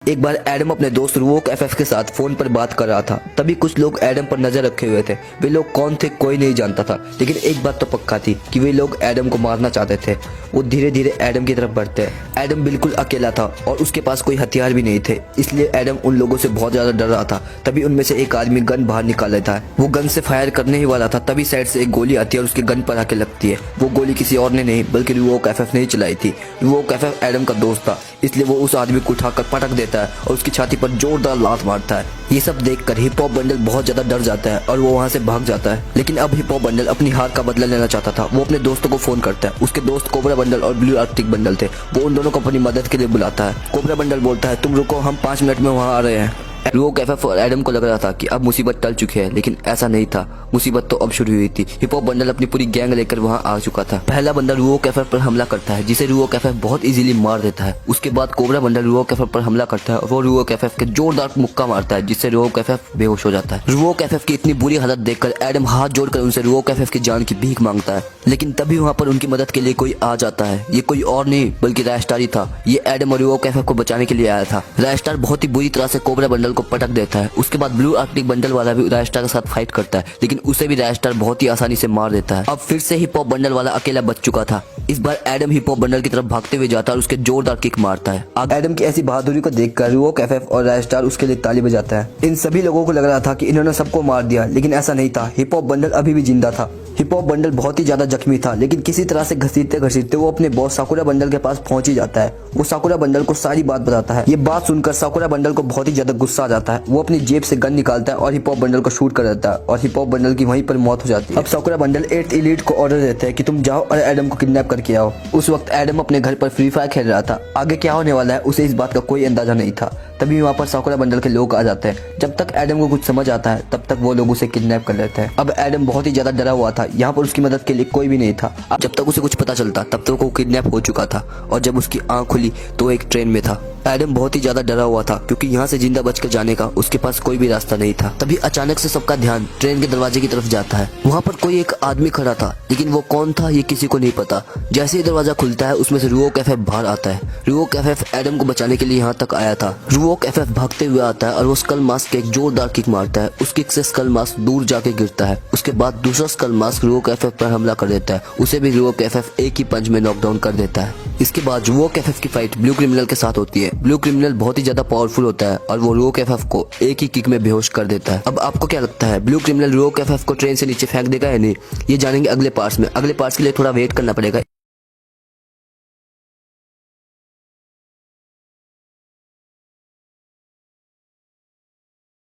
एक बार एडम अपने दोस्त रूवोक एफएफ के साथ फोन पर बात कर रहा था। तभी कुछ लोग एडम पर नजर रखे हुए थे। वे लोग कौन थे कोई नहीं जानता था, लेकिन एक बात तो पक्का थी कि वे लोग एडम को मारना चाहते थे। वो धीरे धीरे एडम की तरफ बढ़ते। एडम बिल्कुल अकेला था और उसके पास कोई हथियार भी नहीं थे, इसलिए एडम उन लोगों से बहुत ज्यादा डर रहा था। तभी उनमें से एक आदमी गन बाहर निकाल लेता है। वो गन से फायर करने ही वाला था, तभी साइड से एक गोली आती है और उसके गन पर आके लगती है। वो गोली किसी और ने नहीं बल्कि रूवोक एफएफ ने ही चलाई थी। रूवोक एफएफ एडम का दोस्त था, इसलिए वो उस आदमी को उठाकर पटक देता है और उसकी छाती पर जोरदार लात मारता है। ये सब देखकर हिप हॉप बंडल बहुत ज्यादा डर जाता है और वो वहाँ से भाग जाता है। लेकिन अब हिप हॉप बंडल अपनी हार का बदला लेना चाहता था। वो अपने दोस्तों को फोन करता है। उसके दोस्त कोबरा बंडल और ब्लू आर्कटिक बंडल थे। वो उन दोनों को अपनी मदद के लिए बुलाता है। कोबरा बंडल बोलता है, तुम रुको, हम 5 मिनट में वहाँ आ रहे हैं। रूवोक एफएफ और एडम को लग रहा था कि अब मुसीबत टल चुकी है, लेकिन ऐसा नहीं था। मुसीबत तो अब शुरू हुई थी। हिप हॉप बंडल अपनी पूरी गैंग लेकर वहां आ चुका था। पहला बंडल रूवोक एफएफ पर हमला करता है, जिसे रूवोक एफएफ बहुत इजीली मार देता है। उसके बाद कोबरा बंडल रूवोक एफएफ पर हमला करता है और वो रूवोक एफएफ के जोरदार मुक्का मारता है, जिससे रूवोक एफएफ बेहोश हो जाता है। रूवोक एफएफ की इतनी बुरी हालत देखकर एडम हाथ जोड़कर उनसे रूवोक एफएफ की जान की भीख मांगता है। लेकिन तभी वहां पर उनकी मदद के लिए कोई आ जाता है। ये कोई और नहीं बल्कि रायस्टार ही था। ये एडम और रूवोक एफएफ को बचाने के लिए आया था। रायस्टार बहुत ही बुरी तरह से कोबरा बंडल को पटक देता है। उसके बाद ब्लू आर्कटिक बंडल वाला भी रायस्टार के साथ फाइट करता है, लेकिन उसे भी रायस्टार बहुत ही आसानी से मार देता है। अब फिर से हिप हॉप बंडल वाला अकेला बच चुका था। इस बार एडम हिप हॉप बंडल की तरफ भागते हुए जाता है और उसके जोरदार किक मारता है। एडम की ऐसी बहादुरी को देखकर रूवोक एफएफ और रायस्टार उसके लिए ताली बजाता है। इन सभी लोगों को लग रहा था कि इन्होंने सबको मार दिया, लेकिन ऐसा नहीं था। हिप हॉप बंडल अभी भी जिंदा था। हिप हॉप बंडल बहुत ही ज्यादा जख्मी था, लेकिन किसी तरह से घसीटते घसीटते वो अपने बॉस साकुरा बंडल के पास पहुंच ही जाता है। वो साकुरा बंडल को सारी बात बताता है। ये बात सुनकर साकुरा बंडल को बहुत ही ज्यादा गुस्सा आ जाता है। वो अपनी जेब से गन निकालता है और हिप हॉप बंडल को शूट कर देता है और हिप हॉप बंडल की वहीं पर मौत हो जाती है। अब साकुरा बंडल 8th एलीट को ऑर्डर देते हैं कि तुम जाओ और एडम को किडनैप करके आओ। उस वक्त एडम अपने घर पर फ्री फायर खेल रहा था। आगे क्या होने वाला है उसे इस बात का कोई अंदाजा नहीं था। तभी वहाँ पर साकुरा बंडल के लोग आ जाते हैं। जब तक एडम को कुछ समझ आता है तब तक वो लोग उसे किडनैप कर लेते हैं। अब एडम बहुत ही ज्यादा डरा हुआ था। यहाँ पर उसकी मदद के लिए कोई भी नहीं था। जब तक उसे कुछ पता चलता तब तक वो किडनैप हो चुका था और जब उसकी आंख खुली तो वो एक ट्रेन में था। एडम बहुत ही ज्यादा डरा हुआ था क्योंकि यहाँ से जिंदा बचकर जाने का उसके पास कोई भी रास्ता नहीं था। तभी अचानक से सबका ध्यान ट्रेन के दरवाजे की तरफ जाता है। वहाँ पर कोई एक आदमी खड़ा था, लेकिन वो कौन था ये किसी को नहीं पता। जैसे ही दरवाजा खुलता है उसमें से रूवोक एफएफ बाहर आता है। रूवोक एफएफ एडम को बचाने के लिए यहाँ तक आया था। रूवोक एफएफ भागते हुए आता है और वो स्कल मास्क के एक जोरदार किक मारता है। उस किक से स्कल मास्क दूर जाके गिरता है। उसके बाद दूसरा स्कल मास्क रूवोक एफएफ पर हमला कर देता है। उसे भी रूवोक एफएफ एक ही पंच में नॉकडाउन कर देता है। इसके बाद रूवोक एफएफ की फाइट ब्लू क्रिमिनल के साथ होती है। ब्लू क्रिमिनल बहुत ही ज्यादा पावरफुल होता है और वो रूवोक एफएफ को एक ही किक में बेहोश कर देता है। अब आपको क्या लगता है, ब्लू क्रिमिनल रूवोक एफएफ को ट्रेन से नीचे फेंक देगा या नहीं? ये जानेंगे अगले पार्ट्स में। अगले पार्ट्स के लिए थोड़ा वेट करना पड़ेगा।